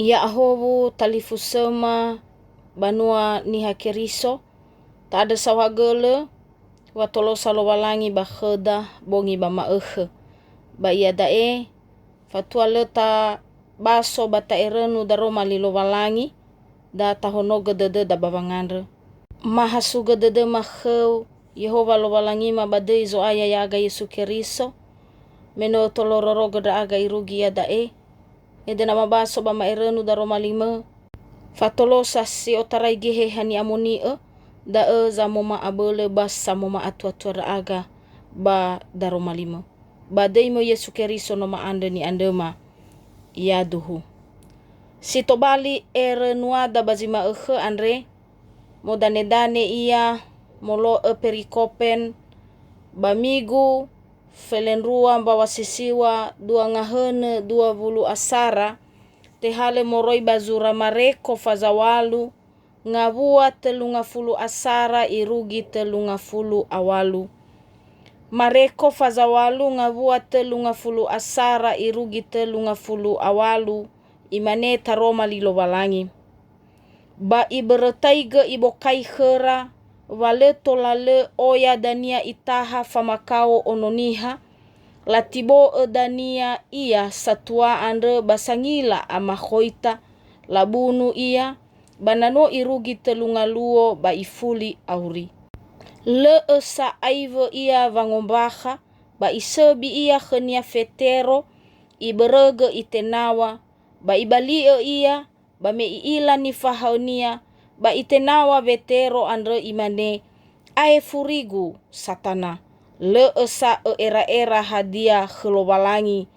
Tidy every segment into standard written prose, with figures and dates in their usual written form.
Ia ahowu talifusema banua niha keriso ta ada sawagele watolo salowalangi ba kheda bongi ba maekhe ba ia dae fatua leta baso bata erenu daroma lilo walangi da tahonoga dede da bawangandre mahasuga dede makheu Yehova lo walangi ma badei zo aya ya aga Yesu keriso meno tolororoga da aga irugi ya dae ede nama baso ba maerenu daroma lima fatolosa si otarai gehe hani amoni da za moma abole bas sa moma atu da aga ba daroma lima badei mo Yesu keriso noma ande ni andema ya duhu si tobali erenuada bazima andre mo dane ia molo perikopen bamigu felenrua bawa sisiwa dua ngahene dua vulu asara tehale moroi bazura mareko fazawalu ngavua telunga fulu asara irugi telunga fulu awalu mareko fazawalu ngavua telunga fulu asara irugi telunga fulu awalu imane taroma lilo walangi ba iberetaiga ibokai khera wale tolale oya dania itaha famakao ononiha latibo dania ia satua andre basangila amakhoita labunu ia banano irugi telunga luo ba ifuli auri le esa aivo ia vangombaha ba isebi ia khenia fetero iberege itenawa ba ibalio ia ba me iila ni fahaunia ba itenawa vetero andre imane ae furigu satana le esa era hadia khlowalangi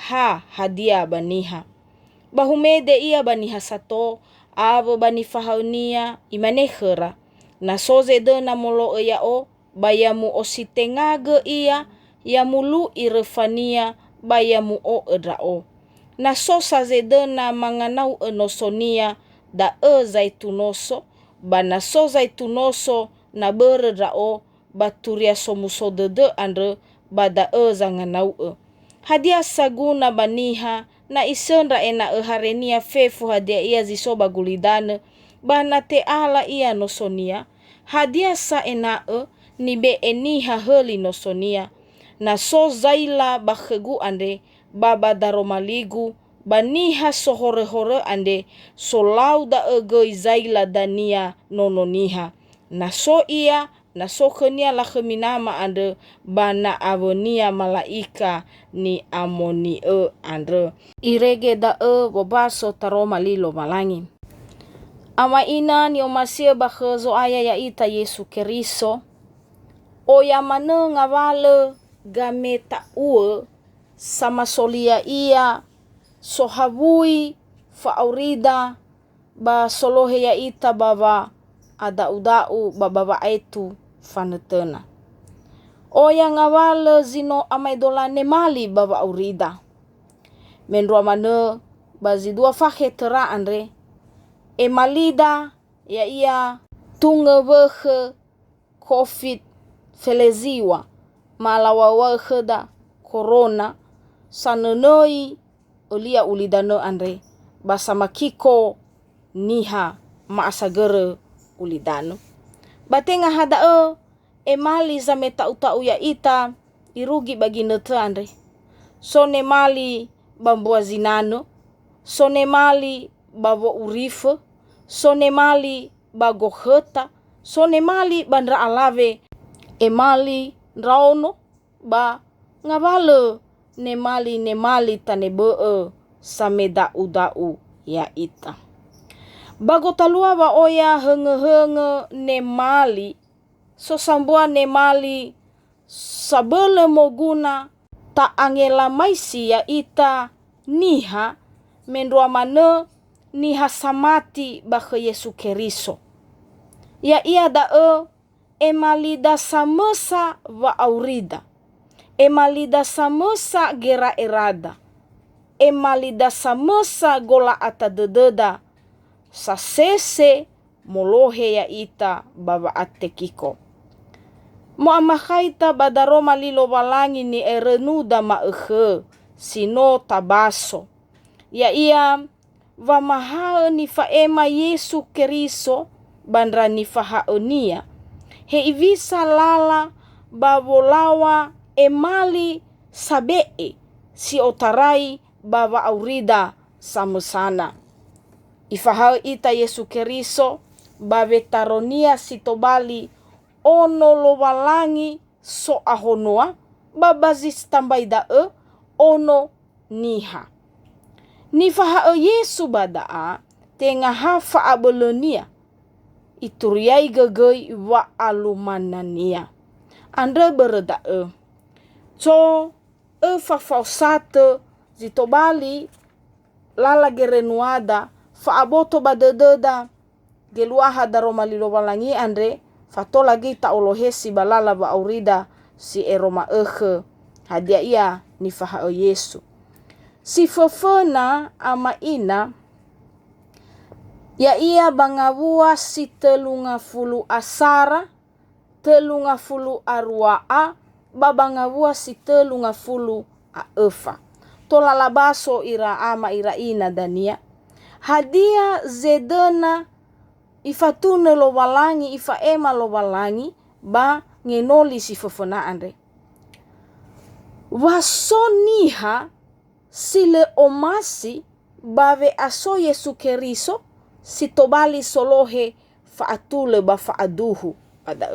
ha hadia baniha bahumede ia baniha sato avo bani fahaunia imane khera na soze de na molo yao bayamu ositengage ia yamulu irefania bayamu o edrao na sosa zedena manganau enosonia da zaitunoso bana so zaitunoso na beredrao baturia somuso dede andre bada zanganau hadia saguna baniha na isendra ena harenia fefu hadia ia zisoba gulidane bana te ala ia nosonia hadia sa ena nibe eniha heli nosonia na so zaila bakhegu ande baba daromaligu baniha sohore ande solauda egoi zaila dania nononiha na so ia na so khenia la kheminama ande bana avonia malaika ni amoni andre irege da bobaso taroma lilo malangi ama ina ni omasia bakhezo aya ya ita Yesu keriso o yamane ngawale gameta sama solia ia sohavui faaurida ba solohe ya ita baba ada udau baba etu fanetena o yang awal zino amaidolane mali baba aurida menrua mane bazi dua fahe tera andre emalida ya ia tungewehe covid feleziwa malawawa kheda corona sanenoi olia ulidano andre basama kiko niha maasagere ulidano batenga hada emali zameta utau ya ita irugi bagi nete andre sone mali bambua zinano sone mali bavo urife sone mali bago kheta sone mali bandra alave emali raono ba ngavale nemali tanebe sameda udau ya ita bago talua ba oya henge nemali so sambua nemali sabele moguna ta angela maisi ya ita niha menrua mane niha samati bakhe Yesu keriso ya ia da emalida samesa wa aurida emalida samesa gera erada emalida samesa gola atadededa sasese molohe ya ita baba atekiko mo amakhaita badaroma lilo walangi ni erenuda maekhe sino tabaso ya ia wa maha ni faema Yesu Keriso bandra ni fahaonia. He ivisa lala bavolawa emali sabee si otarai bava aurida samusana. Ifahao ita Yesu Keriso bave taronia sitobali ono lowalangi so ahonoa babazis tambaida ono niha. Nifahao Yesu badaa tenga hafa abolonia ituriai gagoi wa alumanania. Anda bereda so fafausate zitobali lala gerenuada fa aboto badededa geluaha daroma lilowalangi andre fato lagi ta olohesi balala ba aurida si eroma hadia ia ni faha Yesu. Si fofona ama ina ya ia bangawua si 30 asara 30 arwaa babangawua si 30 efa. Tola labaso ira ama ira ina dania. Hadia zedena ifatune lo walangi ifa ema lo walangi ba ngenoli si fofona andre. Wasoniha sile omasi bave aso Yesu Keriso sitobali solohe faatule ba faaduhu pada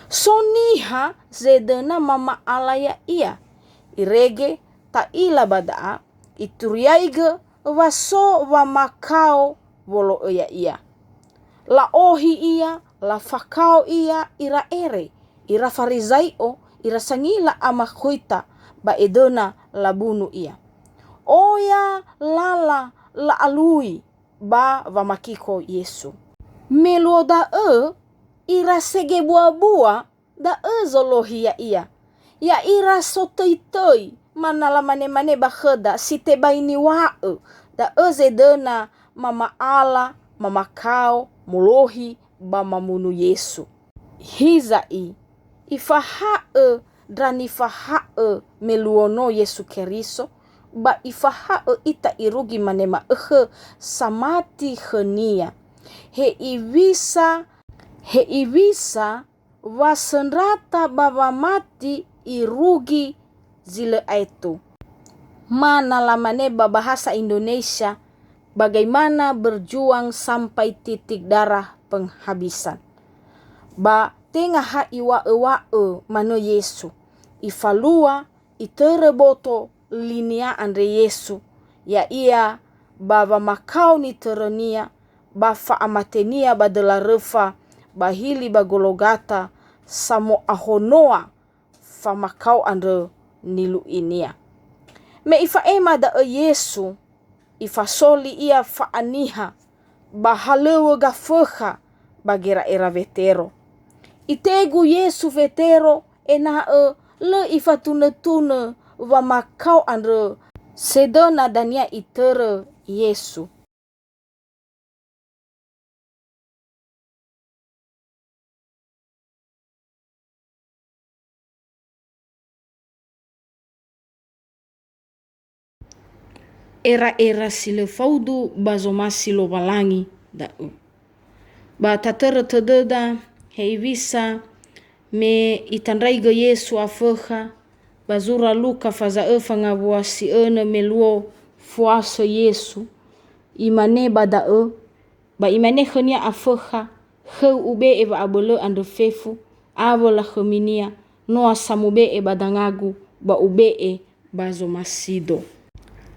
soniha zedena mama alaya ia irege ta ila badaa ituriaige waso wa makao wolo ia la ohi ia la fakao ia ira ere ira farizaio ira sangila ama kuita ba edona labunu ia oya lala la alui ba vamakiko Yesu melo da ira sege bua da zolohia ia ya ira sotoitoi manala mane bakheda site baini wa da zedena mama ala mama kao mulohi ba mamunu Yesu hizai ifaha drani faha meluono Yesu Keriso ba ifaha ita irugi manema samati khania he ivisa wasenrata baba mati irugi zile aitu. Mana lamane bahasa Indonesia bagaimana berjuang sampai titik darah penghabisan. Ba tengah iwa mano Yesu ifalua itereboto linia andre Yesu ya ia bava makau ni terenia bafa amatenia badela refa bahili bagologata samo ahonoa fa makau andre nilu inia. Me ifa ema da Yesu ifa soli ia fa aniha bahalewe gafeha bagera era vetero. Itegu Yesu vetero ena le ifa tune wa makau andre sedona dania itere Yesu. Era sile faudu bazomasi lo walangi da ba tatere tededa heivisa me itanraiga Yesu afeha bazura luka faza ngabua si meluo fuasa Yesu imane bada ba imane khania afeha ube eva abole ande fefu avola khaminia no asamube e badangagu ba ube bazomasido.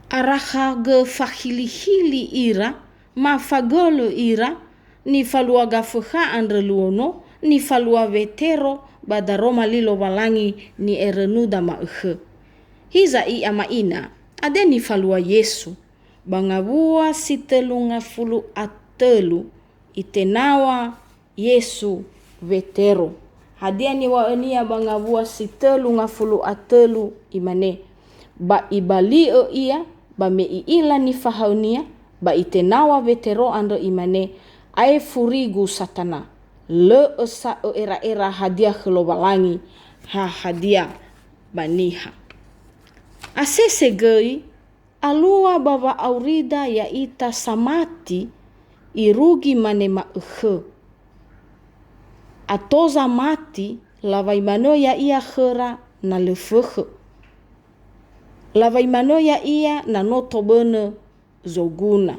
Araha ge fahili ira mafagolo ira ni falua gafuha andre luono ni falua vetero badaroma lilo walangi ni erenuda mahe. Hiza ama ina ade ni falua Yesu bangabua si 30 itenawa Yesu vetero. Hadia ni waenia bangabua si 30 imane ba ibalio ia ba me iila ni fahaunia ba itenawa vetero ando imane ai furigu satana le esa era hadia khlobalangi hadia baniha asese gei alua bawa aurida ya ita samati irugi mane maukhe. Atoza mati lavai mano ya ia khera na lefekhe. Lavai mano ya ia na noto bene zoguna.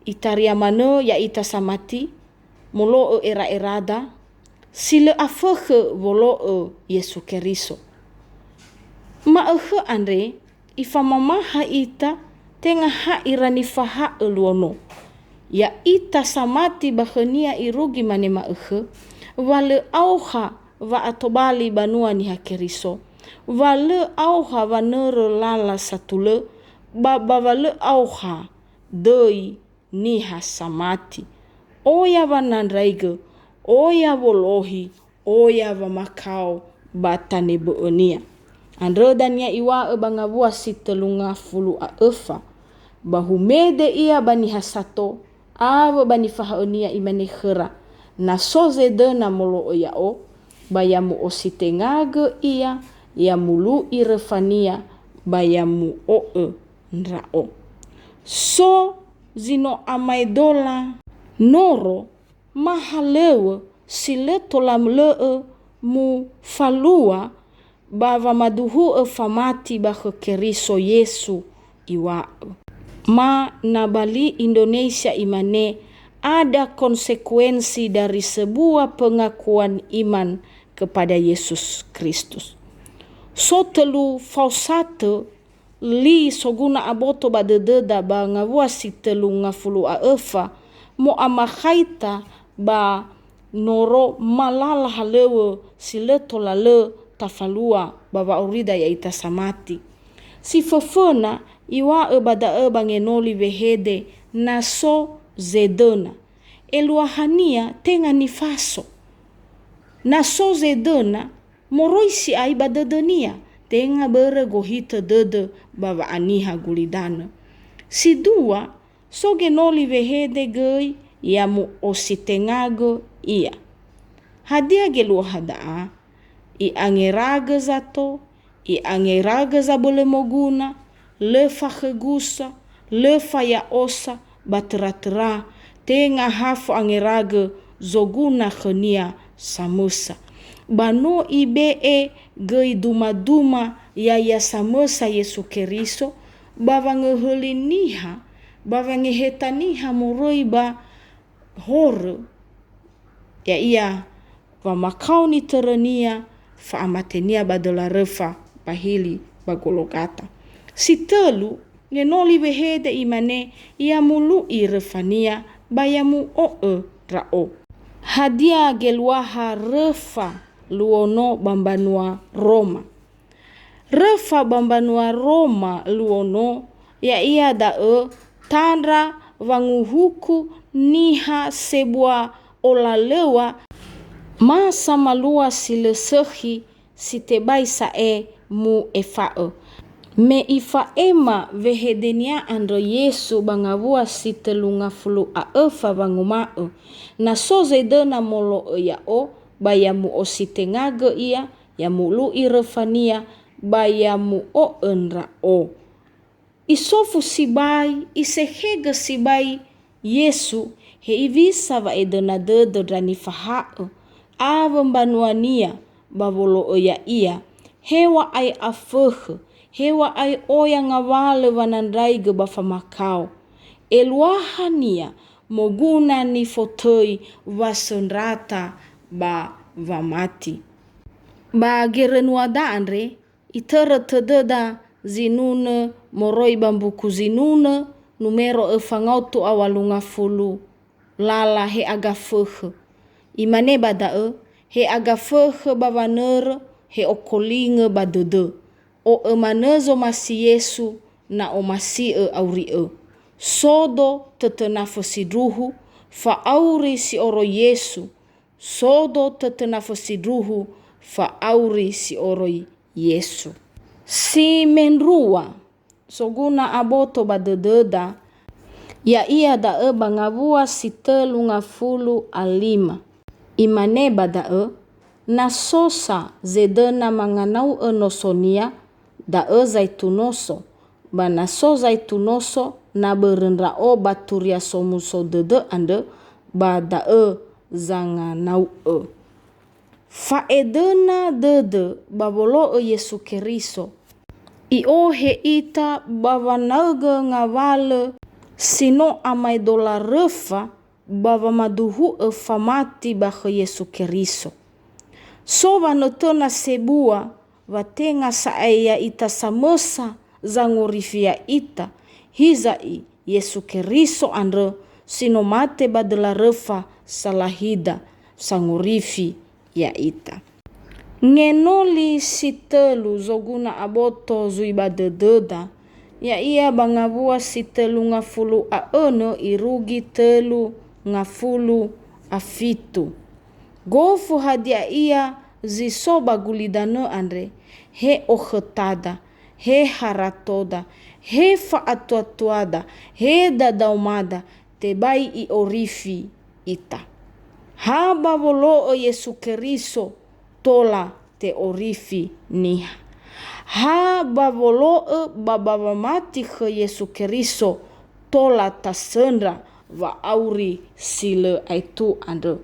Itaria mano ya ita samati molo era erada sile afekhe volo Yesu Keriso. Maukhe andre ifamamaha ita tenga ha irani faha eluono. Ya ita samati bakhania irugi mane maukhe wale auha va atobali banua ni hakeriso. Wale auha va nero lala satule wale auha doi niha samati. Oya va nandraige, oya volohi, oya va makau batane boonia. Androdania iwa bangavua sitelunga fulu efa. Bahumede ia bani hasato, ava bani fahaonia imane khera. Na soze dena molo oyao, bayamu ositengage ia, ya mulu irefania, bayamu nrao. So zino amaidola noro mahalewe sileto lamlee mu falua bava maduhu famati bahe Keriso Yesu iwa. Ma nabali Indonesia imane ada konsekuensi dari sebuah pengakuan iman kepada Yesus Kristus. So telu fausate li soguna aboto badededa ba ngavua si telu ngafulu aefa mo amakhaita ba noro malala halewe sileto lale tafalua baba urida ya ita samati. Si fefena iwa bada bangenoli vehede naso zedena. Eluahania tenga nifaso. Naso zedena moroisi ai badedenia. Tenga bere gohita dede bava aniha gulidana. Si dua so genoli vehede gei ya mu ositengago ia. Hadia geluahadaa. I angeraga zato. I angeraga za bole moguna. Lefa khegusa. Lefa ya osa. Batera-tera. Tenga hafu angeraga zoguna khenia samusa. Bano ibee gei duma-duma ya samusa Yesu Keriso. Bava ngeheliniha. Bava ngehetaniha moroi ba hore. Ya ia va makau ni terenia fa amatenia badola refa bahili bagologata. Si telu ngenoli vehede imane ia mulu irefania bayamu rao. Hadia geluaha refa luono bambanua Roma. Refa bambanua Roma luono ya ia tandra vanguhuku niha sebua olalewa masa malua silesehi sitebai sae mu efao. Me ifa ema vehedenia andro Yesu bangavua sitelunga fulu aefa bangumao. Na soze dena molo yao bayamu ositengage ia ya mulu irefania bayamu enrao. Isofu sibai isehega sibai Yesu he ivisa va edena dedo drani fahao. Ava mbanuania bavolo ia hewa ai afehe. Hewa ai oya ngawale vanandraige bafamakau. Eluahania moguna ni fotoi vasonrata ba vamati. Ba gerenuada andre itera tededa zinune moroi bambuku zinune numero efangautu awalunga fulu lala he agafehe. Imane bada he agafehe bavanere he okolinge badede. O emanezo masi Yesu na o masi aurie. Sodo tetenafo sidruhu fa auri si oro Yesu. Sodo tetenafo sidruhu fa auri si oro Yesu. Si menrua soguna aboto badededa ya ia bangavua si telu ngafulu alima. Imane bada na sosa zedena manganau enosonia zaitunoso bana soza itu noso na berendra o baturia somuso dede ande bada zanga nau faedena dede babolo Yesu Keriso i he ita bava naga ngawale sino amai dola refa bava maduhu famati baha Yesu Keriso. So vanotona sebua vatenga saaya ita samosa zangorifia ita hizai Yesu Keriso andre sino mate badela refa salahida sangorifi ya ita. Ngenoli sitelu zoguna aboto zuibadededa ya ia bangabua sitelu ngafulu aeno irugi telu ngafulu afitu. Gofu hadia ia zisoba gulidano andre he ohetada, he haratoda, he faatuatuada, he dadaumada tebai i orifi ita. Haba volo Yesu Keriso tola te orifi niha. Haba volo bababa mati ke Yesu Keriso tola tasendra va auri sile aitu andre.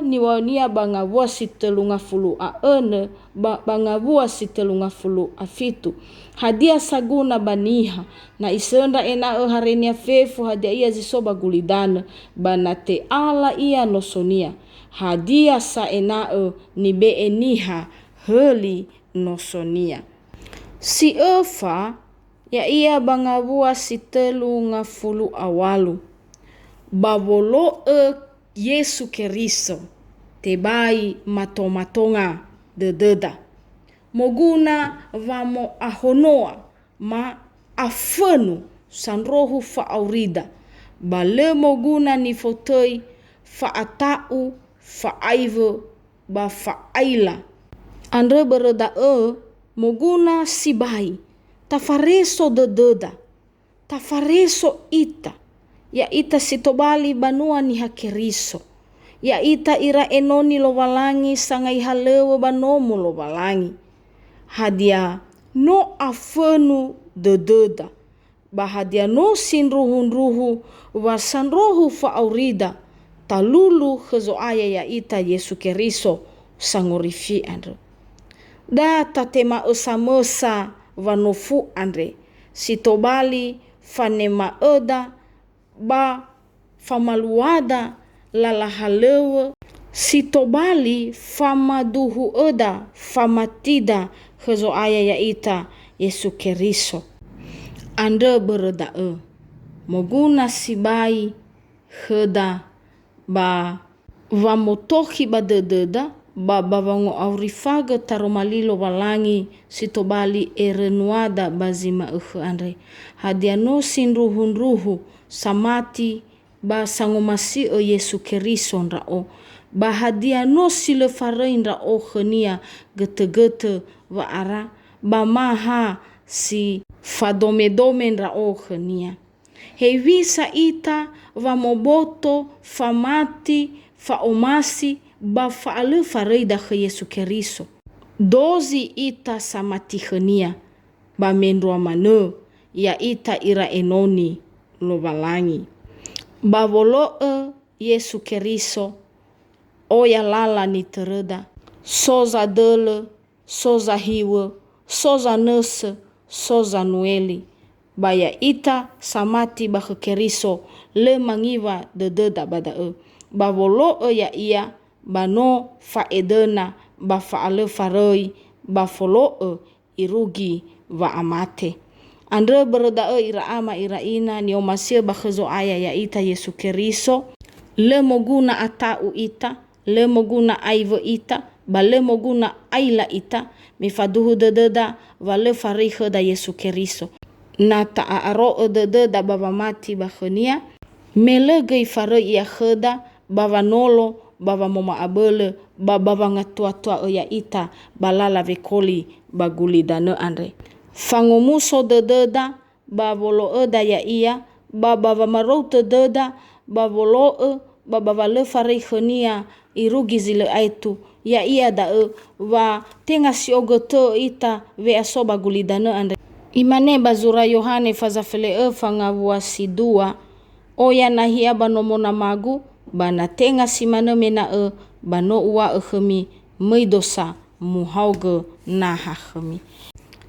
Niwania bangabua sitelunga fulu aene bangabua sitelunga fulu afitu. Hadia saguna baniha na isenda ena harenia fefu hadia ia zisoba gulidana banate ala ia nosonia. Hadia sa ena nibe eniha heli nosonia. Si efa ya ia bangabua sitelunga fulu awalu. Babolo Yesu Keriso tebai matomatonga dededa. Moguna vamo ahonoa ma afenu sanrohu faaurida. Bale moguna ni fotoi faatau faaive ba faaila. Andre bereda moguna sibai tafareso dededa. Tafareso ita. Ya ita sitobali banua ni hakeriso. Ya ita ira enoni lo walangi sangai halewa banomu lo walangi. Hadia no afenu dededa. Bahadia no sinruhu wasanrohu faaurida. Talulu hezoaya ya ita Yesu Keriso sangorifi andre. Da tatema esamosa vanofu andre. Sitobali fanema eda ba famaluada lalahalewa sitobali famaduhu eda famatida hezo aya ya ita Yesu Keriso ande bereda moguna sibai heda ba vamotohi badededa ba bavango aurifaga taromalilo walangi sitobali erenuada bazima andre hadiano sinruhu samati ba sangomasi Yesu Keriso nrao ba hadiano sile farein nrao khania gete wa ara ba maha si fadomedome nrao khania hevisa ita va moboto famati faomasi ba faale fareida ke Yesu Keriso dozi ita samati khania ba mendro mano ya ita ira enoni lo balangi. Bavolo Yesu Keriso oya lala ni tereda. Soza dele, soza hiwe, soza nese, soza nueli. Baya ita samati bahe Keriso le mangiva dededa bada Bavolo ya ia bano faedena ba faale faroi ba folo irugi va amate. Andre bereda ira ama ira ina ni omasia bakhezo aya ya ita Yesu Keriso le moguna atau ita le moguna aivo ita ba le moguna aila ita mifaduhu dededa vale farihe da Yesu Keriso na taaro dededa baba mati bakhenia melegei fare ia kheda baba nolo baba moma abele baba ngatua ya ita balala vekoli baguli dane andre fangomuso dededa bavolo da ya ia baba vamarota deda bavolo baba vale fare khania irugi zile aitu ya ia da va tenga si ogoto ita ve asoba gulidana andre Imane bazura Yohane fazafele fangavua sidua oya nahia banomona magu bana tenga simana mena bano ua khemi meidosa muhauge naha khemi.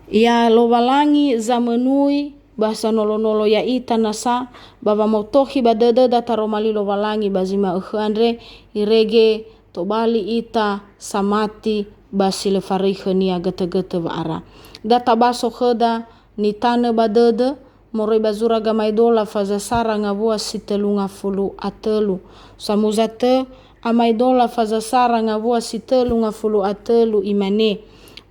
Ya lowalangi zamenui bahasa nolonolo ya ita nasa baba motohi badada dataromali lowalangi bazima andre irege tobali ita samati basile farihani agata-gata vaara. Data baso kheda ni tane badada moroi bazura gamaidola fazasara ngavua sitelunga fulu atelu. Samuzate amaidola fazasara ngavua sitelunga fulu atelu imane.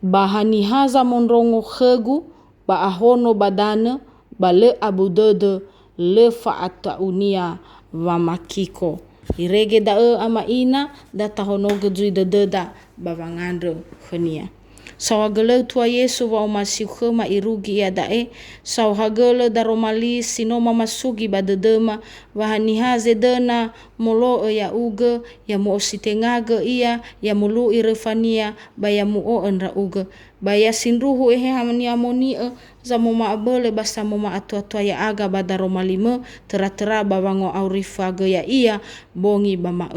Bahani haza mondrongo khegu ba ahono badana bale abudede le faata unia wa makiko. Irege da ama ina data honoge jui deda bavangandre khenia. Sawagele tua Yesu wa omasiu khema irugi ya dae sawhagele daromali sinoma masugi badedema wahani haze dena molo ya uge ya mo sitengage ia ya mulu irefania baya muo enra uge baya sinruhu hamani amoni za moma abele basa moma atua ya aga badaromalime tera bawango aurifage ya ia bongi bama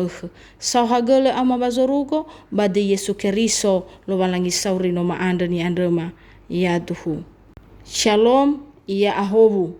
sawhagele ama bazorugo bade Yesu Keriso lo walangi sauri no ma anda ni andrema ya duhu. Shalom ya ahobu.